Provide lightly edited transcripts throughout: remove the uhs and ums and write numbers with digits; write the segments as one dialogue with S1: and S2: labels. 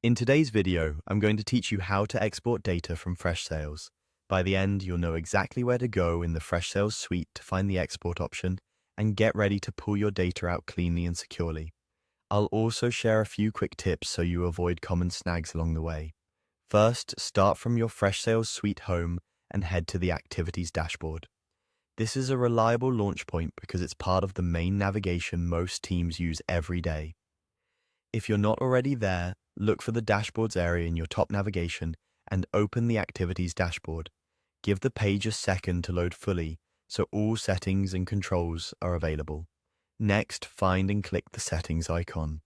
S1: In today's video, I'm going to teach you how to export data from Freshsales. By the end, you'll know exactly where to go in the Freshsales suite to find the export option and get ready to pull your data out cleanly and securely. I'll also share a few quick tips so you avoid common snags along the way. First, start from your Freshsales suite home and head to the Activities dashboard. This is a reliable launch point because it's part of the main navigation most teams use every day. If you're not already there, look for the Dashboards area in your top navigation and open the Activities dashboard. Give the page a second to load fully so all settings and controls are available. Next, find and click the Settings icon.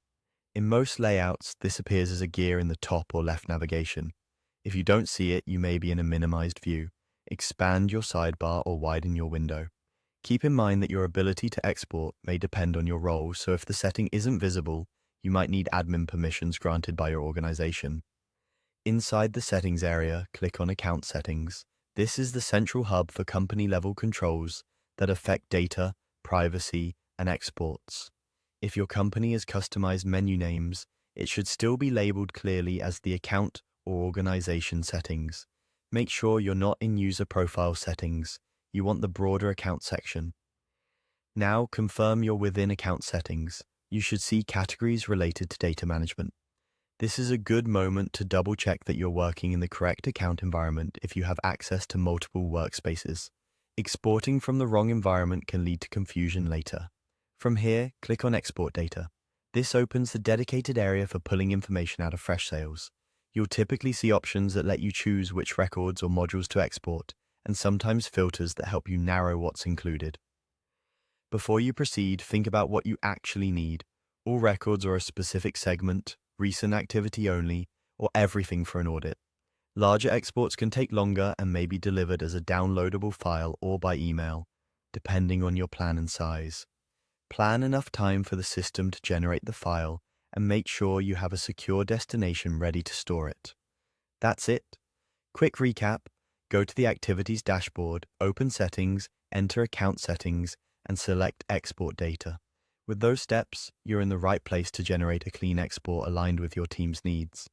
S1: In most layouts, this appears as a gear in the top or left navigation. If you don't see it, you may be in a minimized view. Expand your sidebar or widen your window. Keep in mind that your ability to export may depend on your role, so if the setting isn't visible, you might need admin permissions granted by your organization. Inside the Settings area, click on Account Settings. This is the central hub for company-level controls that affect data, privacy, and exports. If your company has customized menu names, it should still be labeled clearly as the account or organization settings. Make sure you're not in User Profile Settings. You want the broader account section. Now confirm you're within Account Settings. You should see categories related to data management. This is a good moment to double-check that you're working in the correct account environment if you have access to multiple workspaces. Exporting from the wrong environment can lead to confusion later. From here, click on Export Data. This opens the dedicated area for pulling information out of Freshsales. You'll typically see options that let you choose which records or modules to export, and sometimes filters that help you narrow what's included. Before you proceed, think about what you actually need. All records or a specific segment, recent activity only, or everything for an audit. Larger exports can take longer and may be delivered as a downloadable file or by email, depending on your plan and size. Plan enough time for the system to generate the file and make sure you have a secure destination ready to store it. That's it. Quick recap: go to the Activities dashboard, open Settings, enter Account Settings, and select Export Data. With those steps, you're in the right place to generate a clean export aligned with your team's needs.